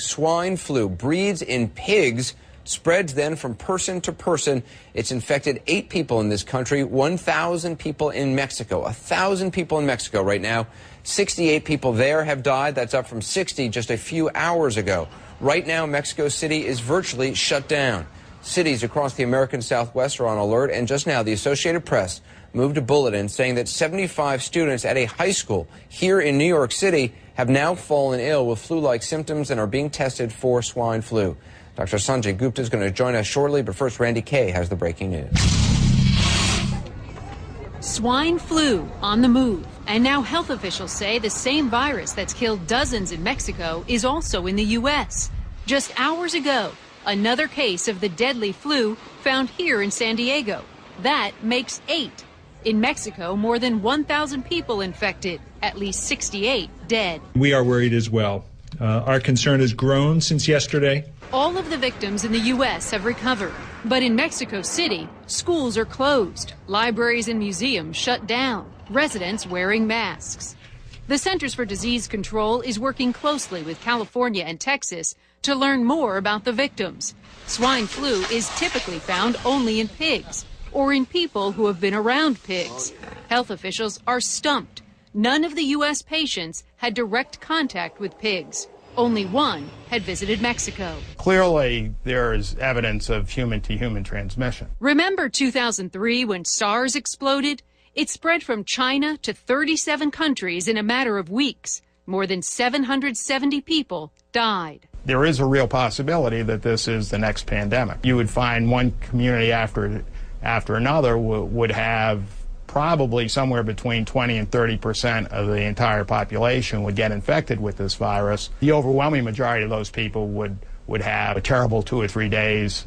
Swine flu breeds in pigs, spreads then from person to person. It's infected 8 people in this country, 1,000 people in Mexico, 1,000 people in Mexico right now. 68 people there have died. That's up from 60 just a few hours ago. Right now, Mexico City is virtually shut down. Cities across the American Southwest are on alert, and just now the Associated Press moved a bulletin saying that 75 students at a high school here in New York City have now fallen ill with flu-like symptoms and are being tested for swine flu. Dr. Sanjay Gupta is going to join us shortly, but first Randy Kay has the breaking news. Swine flu on the move, and now health officials say the same virus that's killed dozens in Mexico is also in the U.S. Just hours ago, another case of the deadly flu found here in San Diego. That makes 8. In Mexico, more than 1,000 people infected, at least 68 dead. We are worried as well. Our concern has grown since yesterday. All of the victims in the U.S. have recovered, but in Mexico City, schools are closed, libraries and museums shut down, residents wearing masks. The Centers for Disease Control is working closely with California and Texas to learn more about the victims. Swine flu is typically found only in pigs or in people who have been around pigs. Health officials are stumped. None of the U.S. patients had direct contact with pigs. Only one had visited Mexico. Clearly, there is evidence of human-to-human transmission. Remember 2003 when SARS exploded? It spread from China to 37 countries in a matter of weeks. More than 770 people died. There is a real possibility that this is the next pandemic. You would find one community after another would have probably somewhere between 20 and 30% of the entire population would get infected with this virus. The overwhelming majority of those people would have a terrible 2 or 3 days,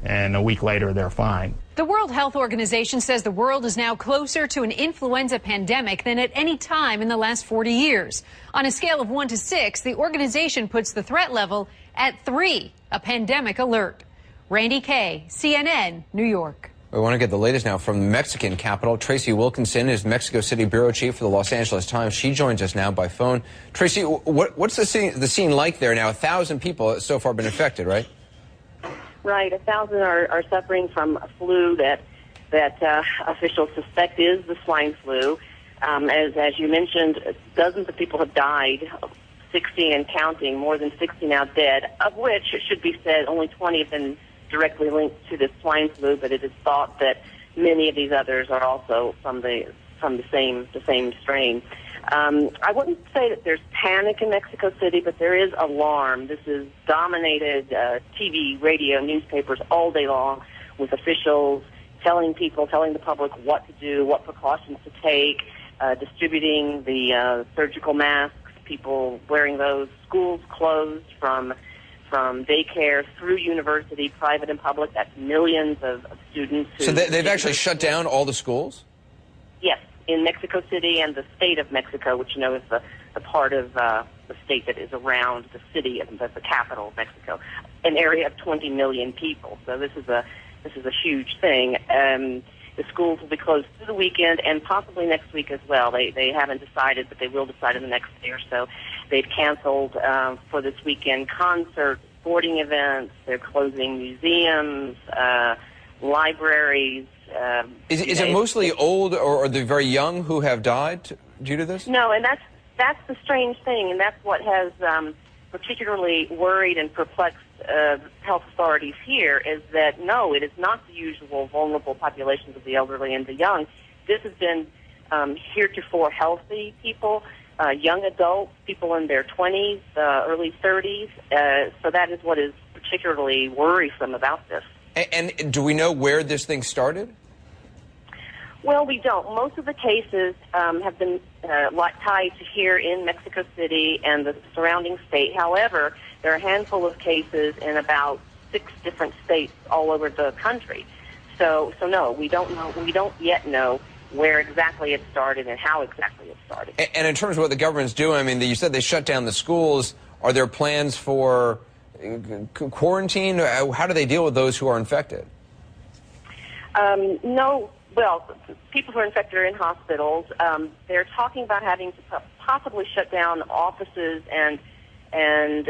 and a week later they're fine. The World Health Organization says the world is now closer to an influenza pandemic than at any time in the last 40 years. On a scale of 1 to 6, the organization puts the threat level at 3, a pandemic alert. Randy Kay, CNN, New York. We want to get the latest now from the Mexican capital. Tracy Wilkinson is Mexico City bureau chief for the Los Angeles Times. She joins us now by phone. Tracy, what's the scene like there now? 1,000 people so far been infected, right? Right. 1,000 are suffering from a flu that officials suspect is the swine flu. As you mentioned, dozens of people have died, 60 and counting, more than 60 now dead, of which, it should be said, only 20 have been directly linked to the swine flu, but it is thought that many of these others are also from the same strain. I wouldn't say that there's panic in Mexico City, but there is alarm. This is dominated TV, radio, newspapers all day long with officials telling the public what to do, what precautions to take, distributing the surgical masks, people wearing those, schools closed from daycare through university, private and public. That's millions of students. So they've actually shut down all the schools? Yes, in Mexico City and the state of Mexico, which, you know, is the part of the state that is around the city, the capital of Mexico, an area of 20 million people. So this is a huge thing. The schools will be closed through the weekend and possibly next week as well. They haven't decided, but they will decide in the next day or so. They've canceled for this weekend concerts, sporting events. They're closing museums, libraries. Is it mostly old or the very young who have died due to this? No, and that's the strange thing, and that's what has particularly worried and perplexed health authorities here, is that no, it is not the usual vulnerable populations of the elderly and the young. This has been heretofore healthy people, young adults, people in their 20s, early 30s. So that is what is particularly worrisome about this. And do we know where this thing started? Well, we don't. Most of the cases have been tied to here in Mexico City and the surrounding state. However, there are a handful of cases in about 6 different states all over the country. So no, we don't know. We don't yet know where exactly it started and how exactly it started. And in terms of what the government's doing, I mean, you said they shut down the schools. Are there plans for quarantine? How do they deal with those who are infected? No. Well, people who are infected are in hospitals. They're talking about having to possibly shut down offices and and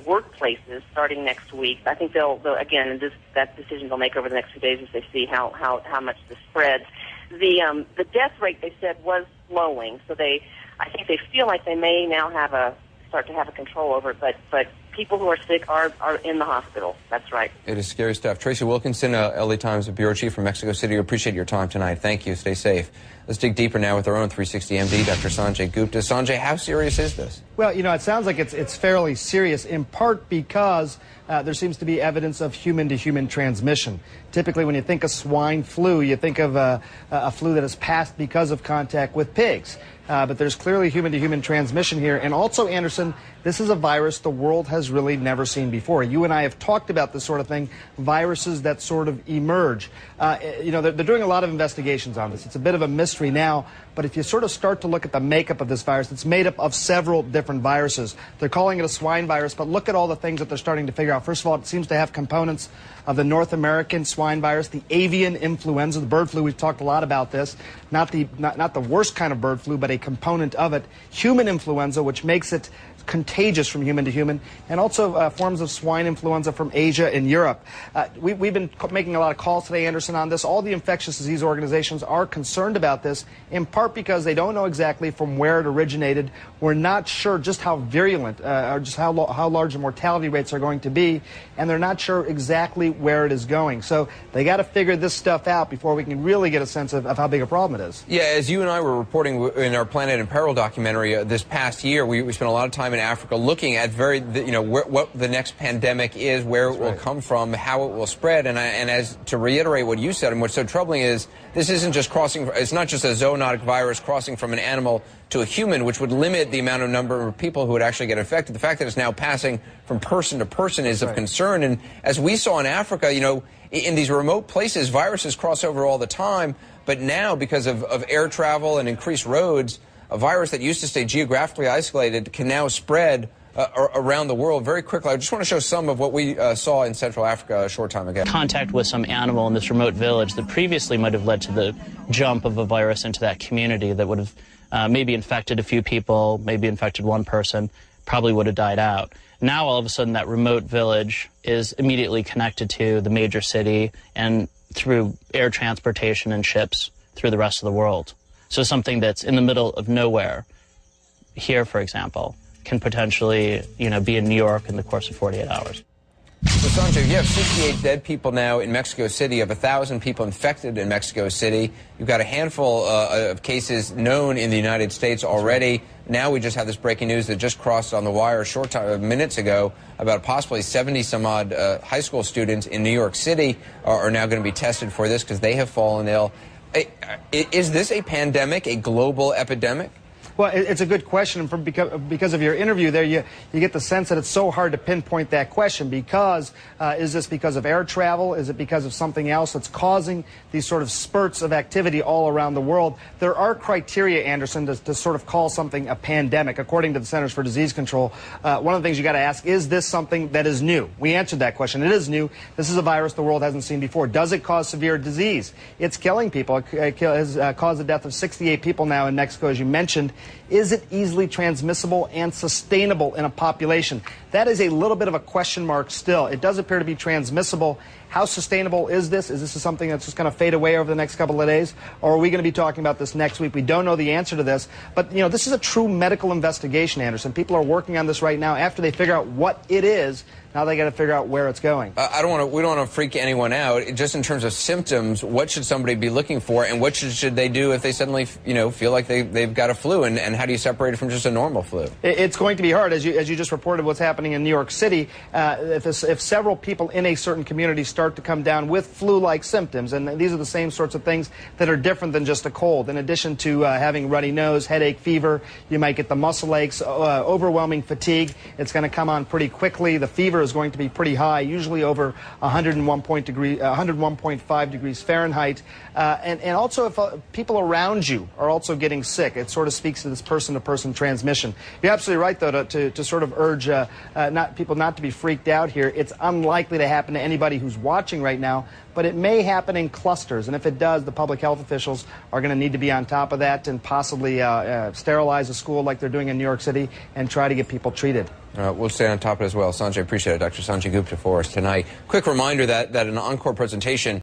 workplaces starting next week. I think they'll again, that decision they'll make over the next few days as they see how much this spreads. The death rate, they said, was slowing, so I think they feel like they may now start to have a control over it, but people who are sick are in the hospital. That's right. It is scary stuff. Tracy Wilkinson, LA Times Bureau Chief from Mexico City. We appreciate your time tonight. Thank you. Stay safe. Let's dig deeper now with our own 360 MD, Dr. Sanjay Gupta. Sanjay, how serious is this? Well, it sounds like it's fairly serious, in part because there seems to be evidence of human-to-human transmission. Typically, when you think of swine flu, you think of a flu that has passed because of contact with pigs. But there's clearly human-to-human transmission here. And also, Anderson, this is a virus the world has really never seen before. You and I have talked about this sort of thing, viruses that sort of emerge. They're doing a lot of investigations on this. It's a bit of a mystery now, but if you sort of start to look at the makeup of this virus, it's made up of several different viruses. They're calling it a swine virus, but look at all the things that they're starting to figure out. First of all, it seems to have components of the North American swine virus, the avian influenza, the bird flu. We've talked a lot about this. Not the worst kind of bird flu, but a component of it. Human influenza, which makes it contagious from human to human, and also forms of swine influenza from Asia and Europe. We've been making a lot of calls today, Anderson, on this. All the infectious disease organizations are concerned about this, in part because they don't know exactly from where it originated. We're not sure just how virulent or just how large the mortality rates are going to be, and they're not sure exactly where it is going. So they got to figure this stuff out before we can really get a sense of how big a problem it is. Yeah, as you and I were reporting in our Planet in Peril documentary this past year, we spent a lot of time in Africa looking at what the next pandemic is, where it will come from, how it will spread, and as to reiterate what you said, and what's so troubling is this isn't just it's not just a zoonotic virus crossing from an animal to a human, which would limit the amount of number of people who would actually get infected. The fact that it's now passing from person to person is of concern, and as we saw in Africa, in these remote places, viruses cross over all the time, but now because of air travel and increased roads, a virus that used to stay geographically isolated can now spread around the world very quickly. I just want to show some of what we saw in Central Africa a short time ago. Contact with some animal in this remote village that previously might have led to the jump of a virus into that community that would have maybe infected a few people, maybe infected one person, probably would have died out. Now all of a sudden that remote village is immediately connected to the major city and through air transportation and ships through the rest of the world. So something that's in the middle of nowhere, here, for example, can potentially, be in New York in the course of 48 hours. So, Sanjay, you have 68 dead people now in Mexico City. You have 1,000 people infected in Mexico City. You've got a handful of cases known in the United States already. Now we just have this breaking news that just crossed on the wire minutes ago about possibly 70-some-odd high school students in New York City are now going to be tested for this because they have fallen ill. Is this a pandemic, a global epidemic? Well, it's a good question. Because of your interview there, you get the sense that it's so hard to pinpoint that question because is this because of air travel? Is it because of something else that's causing these sort of spurts of activity all around the world? There are criteria, Anderson, to sort of call something a pandemic. According to the Centers for Disease Control, one of the things you got to ask, is this something that is new? We answered that question. It is new. This is a virus the world hasn't seen before. Does it cause severe disease? It's killing people. It has caused the death of 68 people now in Mexico, as you mentioned. Is it easily transmissible and sustainable in a population? That is a little bit of a question mark still. It does appear to be transmissible. How sustainable is this? Is this something that's just going to fade away over the next couple of days? Or are we going to be talking about this next week? We don't know the answer to this. But, this is a true medical investigation, Anderson. People are working on this right now. After they figure out what it is, now they got to figure out where it's going. We don't want to freak anyone out. Just in terms of symptoms, what should somebody be looking for, and what should they do if they suddenly, feel like they've got a flu, and how do you separate it from just a normal flu? It's going to be hard, as you just reported what's happening in New York City. If several people in a certain community start to come down with flu-like symptoms, and these are the same sorts of things that are different than just a cold. In addition to having runny nose, headache, fever, you might get the muscle aches, overwhelming fatigue. It's going to come on pretty quickly. The fever is going to be pretty high, usually over 101.5 degrees Fahrenheit. And also if people around you are also getting sick, it sort of speaks to this person-to-person transmission. You're absolutely right, though, to sort of urge people not to be freaked out here. It's unlikely to happen to anybody who's watching right now, but it may happen in clusters. And if it does, the public health officials are going to need to be on top of that and possibly sterilize a school like they're doing in New York City and try to get people treated. We'll stay on top of it as well. Sanjay, appreciate it. Dr. Sanjay Gupta for us tonight. Quick reminder that an encore presentation